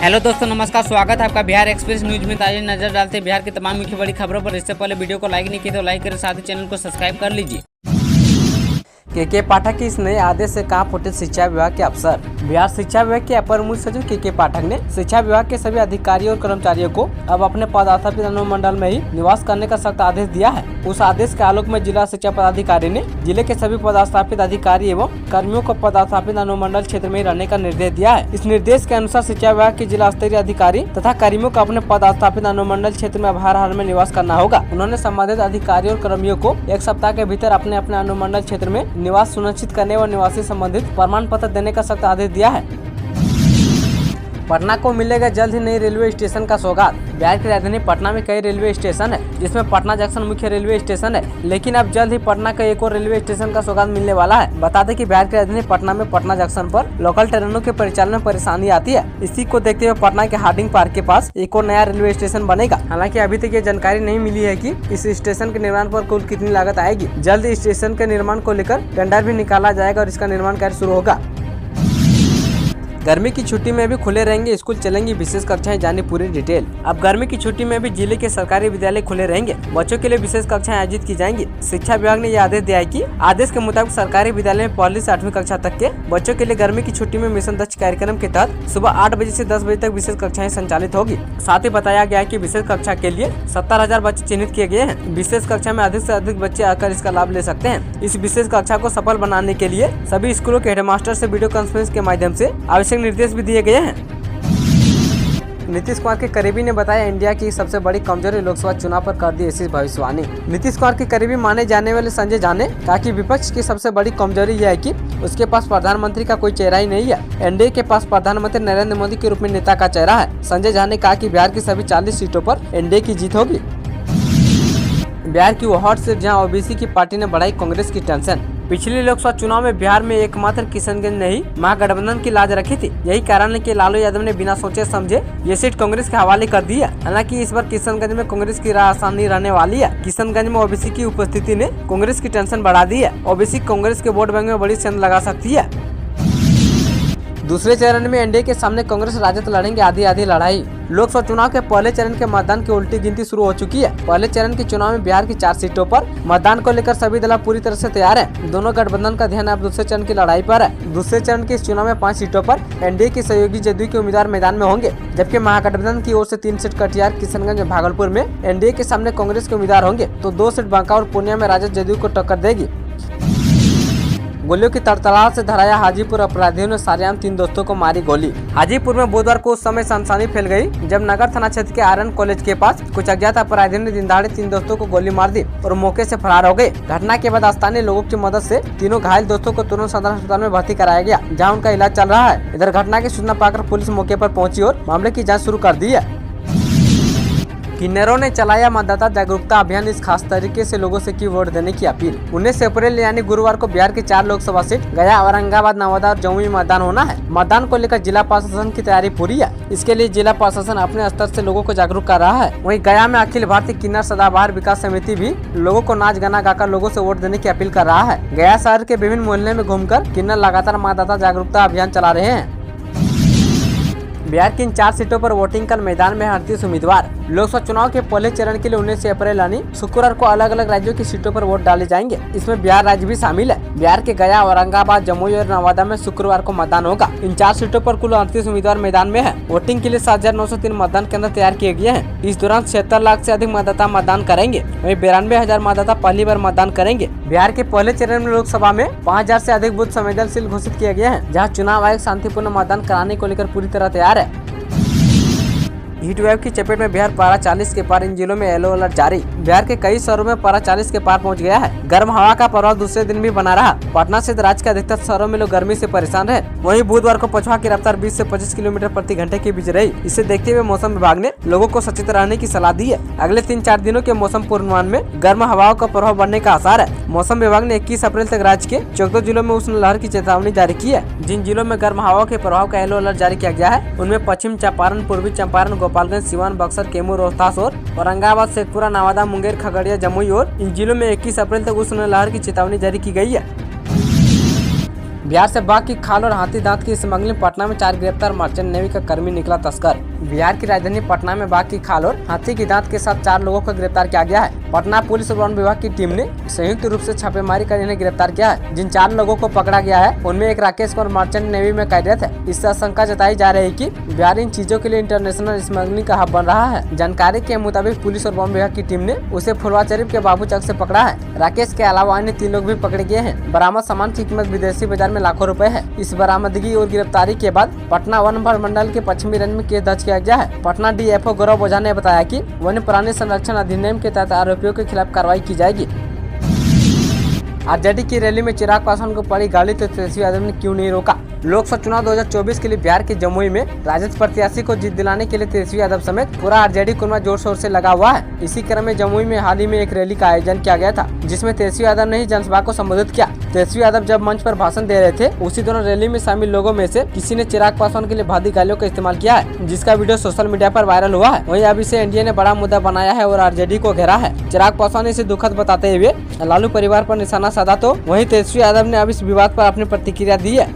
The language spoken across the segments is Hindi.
हेलो दोस्तों, नमस्कार। स्वागत है आपका बिहार एक्सप्रेस न्यूज में। ताज़ा नजर डालते हैं बिहार की तमाम मुख्य बड़ी खबरों पर। इससे पहले वीडियो को लाइक नहीं किया तो लाइक करें, साथ ही चैनल को सब्सक्राइब कर लीजिए। के पाठक के इस नए आदेश से कहां फूटे शिक्षा विभाग के अफसर। बिहार शिक्षा विभाग के अपर मुख्य सचिव के पाठक ने शिक्षा विभाग के सभी अधिकारियों और कर्मचारियों को अब अपने पदाधिकारी अनुमंडल में ही निवास करने का सख्त आदेश दिया है। उस आदेश के आलोक में जिला शिक्षा पदाधिकारी ने जिले के सभी पदस्थापित अधिकारी एवं कर्मियों को पदस्थापित अनुमंडल क्षेत्र में रहने का निर्देश दिया है। इस निर्देश के अनुसार शिक्षा विभाग के जिला स्तरीय अधिकारी तथा कर्मियों को अपने पदस्थापित अनुमंडल क्षेत्र में अब हर हाल में निवास करना होगा। उन्होंने संबंधित अधिकारियों और कर्मियों को एक सप्ताह के भीतर अपने अपने अनुमंडल क्षेत्र में निवास सुनिश्चित करने व निवासी संबंधित प्रमाण पत्र देने का सख्त आदेश दिया है। पटना को मिलेगा जल्द ही नई रेलवे स्टेशन का सौगात। बिहार की राजधानी पटना में कई रेलवे स्टेशन है, जिसमें पटना जंक्शन मुख्य रेलवे स्टेशन है, लेकिन अब जल्द ही पटना का एक और रेलवे स्टेशन का सौगात मिलने वाला है। बता दें कि बिहार की राजधानी पटना में पटना जंक्शन पर लोकल ट्रेनों के परिचालन में परेशानी आती है। इसी को देखते हुए पटना के हार्डिंग पार्क के पास एक और नया रेलवे स्टेशन बनेगा। हालांकि अभी तक ये जानकारी नहीं मिली है कि इस स्टेशन के निर्माण पर कुल कितनी लागत आएगी। जल्द इस स्टेशन के निर्माण को लेकर टेंडर भी निकाला जाएगा और इसका निर्माण कार्य शुरू होगा। गर्मी की छुट्टी में भी खुले रहेंगे स्कूल, चलेंगी विशेष कक्षाएं, जानी पूरी डिटेल। अब गर्मी की छुट्टी में भी जिले के सरकारी विद्यालय खुले रहेंगे। बच्चों के लिए विशेष कक्षाएं आयोजित की जाएंगी। शिक्षा विभाग ने यह आदेश दिया है कि आदेश के मुताबिक सरकारी विद्यालय में पहली से 8वीं कक्षा तक के बच्चों के लिए गर्मी की छुट्टी में मिशन दक्ष कार्यक्रम के तहत सुबह 8 बजे से 10 बजे तक विशेष कक्षाएं संचालित होगी। साथ ही बताया गया है कि विशेष कक्षा के लिए 70,000 बच्चे चिन्हित किए गए हैं। विशेष कक्षा में अधिक से अधिक बच्चे आकर इसका लाभ ले सकते हैं। इस विशेष कक्षा को सफल बनाने के लिए सभी स्कूलों के हेडमास्टर से वीडियो कॉन्फ्रेंस के माध्यम से आवश्यक निर्देश भी दिए गए हैं। नीतीश कुमार के करीबी ने बताया इंडिया की सबसे बड़ी कमजोरी लोकसभा चुनाव पर कर दी ऐसी भविष्यवाणी। नीतीश कुमार के करीबी माने जाने वाले संजय झा ने कहा कि विपक्ष की सबसे बड़ी कमजोरी यह है कि उसके पास प्रधानमंत्री का कोई चेहरा ही नहीं है। एनडीए के पास प्रधानमंत्री नरेंद्र मोदी के रूप में नेता का चेहरा है। संजय झा ने कहा कि बिहार की सभी 40 सीटों पर एनडीए की जीत होगी। बिहार की वो हॉट सीट जहां ओबीसी की पार्टी ने बढ़ाई कांग्रेस की टेंशन। पिछले लोकसभा चुनाव में बिहार में एकमात्र किशनगंज ने ही महागठबंधन की लाज रखी थी। यही कारण है कि लालू यादव ने बिना सोचे समझे ये सीट कांग्रेस के हवाले कर दी है। हालांकि इस बार किशनगंज में कांग्रेस की राह आसान नहीं रहने वाली है। किशनगंज में ओबीसी की उपस्थिति ने कांग्रेस की टेंशन बढ़ा दी है। ओबीसी कांग्रेस के वोट बैंक में बड़ी सेंध लगा सकती है। दूसरे चरण में एनडीए के सामने कांग्रेस राजद लड़ेंगे आधी आधी लड़ाई। लोकसभा चुनाव के पहले चरण के मतदान की उल्टी गिनती शुरू हो चुकी है। पहले चरण के चुनाव में बिहार की 4 सीटों पर मतदान को लेकर सभी दल पूरी तरह से तैयार हैं। दोनों गठबंधन का ध्यान अब दूसरे चरण की लड़ाई पर है। दूसरे चरण के इस चुनाव में 5 सीटों पर एनडीए के सहयोगी जदयू के उम्मीदवार मैदान में होंगे, जबकि महागठबंधन की ओर से 3 सीट कटिहार, किशनगंज, भागलपुर में एनडीए के सामने कांग्रेस के उम्मीदवार होंगे, तो 2 सीट बांका और पूर्णिया में राजद जदयू को टक्कर देगी। गोलियों की तड़तड़ाहट से धराया हाजीपुर, अपराधियों ने सरेआम 3 दोस्तों को मारी गोली। हाजीपुर में बुधवार को उस समय सनसनी फैल गई जब नगर थाना क्षेत्र के आर्यन कॉलेज के पास कुछ अज्ञात अपराधियों ने दिनदहाड़े 3 दोस्तों को गोली मार दी और मौके से फरार हो गए। घटना के बाद स्थानीय लोगों की मदद से तीनों घायल दोस्तों को तुरंत सदर अस्पताल में भर्ती कराया गया, जहाँ उनका इलाज चल रहा है। इधर घटना की सूचना पाकर पुलिस मौके पर पहुंची और मामले की जाँच शुरू कर दी है। किन्नरों ने चलाया मतदाता जागरूकता अभियान। इस खास तरीके से लोगों से की वोट देने की अपील। 19 अप्रैल यानी गुरुवार को बिहार की 4 लोकसभा सीट गया, औरंगाबाद, नवादा और जमुई में मतदान होना है। मतदान को लेकर जिला प्रशासन की तैयारी पूरी है। इसके लिए जिला प्रशासन अपने स्तर से लोगों को जागरूक कर रहा है। वहीं गया में अखिल भारतीय किन्नर सदाबहार विकास समिति भी लोगों को नाच गाना गाकर लोगों से वोट देने की अपील कर रहा है। गया शहर के विभिन्न मोहल्ले में घूमकर किन्नर लगातार मतदाता जागरूकता अभियान चला रहे हैं। बिहार की इन 4 सीटों पर वोटिंग कल मैदान में 38 उम्मीदवार। लोकसभा चुनाव के पहले चरण के लिए 19 अप्रैल यानी शुक्रवार को अलग अलग राज्यों की सीटों पर वोट डाले जाएंगे। इसमें बिहार राज्य भी शामिल है। बिहार के गया, औरंगाबाद, जमुई और नवादा में शुक्रवार को मतदान होगा। इन 4 सीटों पर कुल 38 उम्मीदवार मैदान में है। वोटिंग के लिए 7,903 मतदान केंद्र तैयार किए गए हैं। इस दौरान 76 लाख से अधिक मतदाता मतदान करेंगे। वहीं 92,000 मतदाता पहली बार मतदान करेंगे। बिहार के पहले चरण में लोकसभा में 5,000 से अधिक बूथ संवेदनशील घोषित किए गए हैं, जहाँ चुनाव आयोग शांतिपूर्ण मतदान कराने को लेकर पूरी तरह तैयार है। हीट वेव की चपेट में बिहार पारा 40 के पार, इन जिलों में येलो अलर्ट जारी। बिहार के कई शहरों में पारा 40 के पार पहुंच गया है। गर्म हवा का प्रभाव दूसरे दिन भी बना रहा। पटना सहित राज्य के अधिकतर शहरों में लोग गर्मी से परेशान रहे। वहीं बुधवार को पछुआ की रफ्तार 20 से 25 किलोमीटर प्रति घंटे के बीच रही। इसे देखते हुए मौसम विभाग ने लोगों को सचेत रहने की सलाह दी है। अगले 3-4 दिनों के मौसम पूर्वानुमान में गर्म हवाओं का प्रभाव बढ़ने का आसार है। मौसम विभाग ने 21 अप्रैल तक राज्य के 14 जिलों में उष्ण लहर की चेतावनी जारी की है। जिन जिलों में गर्म हवाओं के प्रभाव का येलो अलर्ट जारी किया गया है उनमें पश्चिम चंपारण, पूर्वी चंपारण, गोपालगंज, सिवान, बक्सर, कैमूर, रोहतास और औरंगाबाद, शेखपुरा, नवादा, मुंगेर, खगड़िया, जमुई और इन जिलों में 21 अप्रैल तक उष्ण लहर की चेतावनी जारी की गई है। बिहार से बाघ की खाल और हाथी दांत की स्मगलिंग। पटना में 4 गिरफ्तार मर्चेंट नेवी का कर्मी निकला तस्कर। बिहार की राजधानी पटना में बाघ की खाल और हाथी की दांत के साथ 4 लोगों को गिरफ्तार किया गया है। पटना पुलिस और वन विभाग की टीम ने संयुक्त रूप से छापेमारी कर इन्हें गिरफ्तार किया है। जिन 4 लोगों को पकड़ा गया है उनमें एक राकेश कुमार मर्चेंट नेवी में कार्यरत है। इससे आशंका जताई जा रही है कि बिहार इन चीजों के लिए इंटरनेशनल स्मगलिंग का हब बन रहा है। जानकारी के मुताबिक पुलिस और वन विभाग की टीम ने उसे फुलवाचरीफ के बाबू चौक से पकड़ा है। राकेश के अलावा अन्य 3 लोग भी पकड़े गए हैं। बरामद सामान की कीमत विदेशी बाजार में लाखों रुपए है। इस बरामदगी और गिरफ्तारी के बाद पटना वन मंडल के पश्चिमी रेंज में केस दर्ज किया गया है। पटना डीएफओ गौरव ओझा ने बताया कि वन्य प्राणी संरक्षण अधिनियम के तहत आरोपियों के खिलाफ कार्रवाई की जाएगी। आरजेडी की रैली में चिराग पासवान को पड़ी गाली तो तेजस्वी यादव ने क्यों नहीं रोका। लोकसभा चुनाव 2024 के लिए बिहार के जमुई में राजद प्रत्याशी को जीत दिलाने के लिए तेजस्वी यादव समेत पूरा आरजेडी कुर्मा जोर शोर से लगा हुआ है। इसी क्रम में जमुई में हाल ही में एक रैली का आयोजन किया गया था, जिसमें तेजस्वी यादव ने ही जनसभा को संबोधित किया। तेजस्वी यादव जब मंच पर भाषण दे रहे थे, उसी दौरान रैली में शामिल लोगों में से किसी ने चिराग पासवान के लिए भादी गालियों का इस्तेमाल किया है, जिसका वीडियो सोशल मीडिया पर वायरल हुआ है। वहीं अब इसे एनडीए ने बड़ा मुद्दा बनाया है और आरजेडी को घेरा है। चिराग पासवान ने इसे दुखद बताते हुए लालू परिवार पर निशाना साधा, तो वहीं तेजस्वी यादव ने अब इस विवाद पर अपनी प्रतिक्रिया दी है।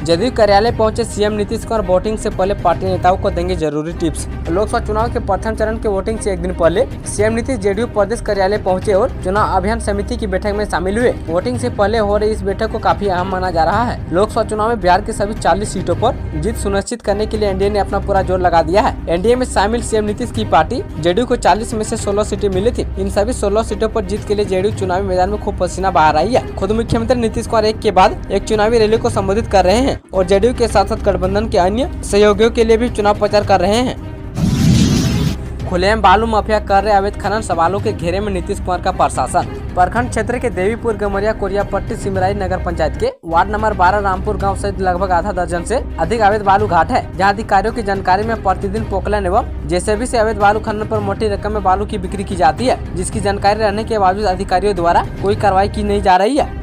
जदयू कार्यालय पहुंचे सीएम नीतीश कुमार वोटिंग से पहले पार्टी नेताओं को देंगे जरूरी टिप्स। लोकसभा चुनाव के प्रथम चरण के वोटिंग से एक दिन पहले सीएम नीतीश जेडीयू प्रदेश कार्यालय पहुंचे और चुनाव अभियान समिति की बैठक में शामिल हुए। वोटिंग से पहले हो रही इस बैठक को काफी अहम माना जा रहा है। लोकसभा चुनाव में बिहार की सभी 40 सीटों पर जीत सुनिश्चित करने के लिए एनडीए ने अपना पूरा जोर लगा दिया है। एनडीए में शामिल सीएम नीतीश की पार्टी जेडीयू को 40 में से 16 सीटें मिली थी। इन सभी 16 सीटों पर जीत के लिए जेडीयू चुनावी मैदान में खूब पसीना बहा रही है। खुद मुख्यमंत्री नीतीश कुमार एक के बाद एक चुनावी रैली को संबोधित कर रहे हैं और जेडीयू के साथ साथ गठबंधन के अन्य सहयोगियों के लिए भी चुनाव प्रचार कर रहे हैं। खुलेआम बालू माफिया कर रहे अवैध खनन, सवालों के घेरे में नीतीश कुमार का प्रशासन। प्रखंड क्षेत्र के देवीपुर, गमरिया, कोरियापट्टी, सिमराई नगर पंचायत के वार्ड नंबर 12 रामपुर गांव सहित लगभग आधा दर्जन से अधिक अवैध बालू घाट है, जहां अधिकारियों की जानकारी में प्रतिदिन पोकलन एवं जेसीबी से अवैध बालू खनन पर मोटी रकम में बालू की बिक्री की जाती है, जिसकी जानकारी रहने के बावजूद अधिकारियों द्वारा कोई कार्रवाई की नहीं जा रही है।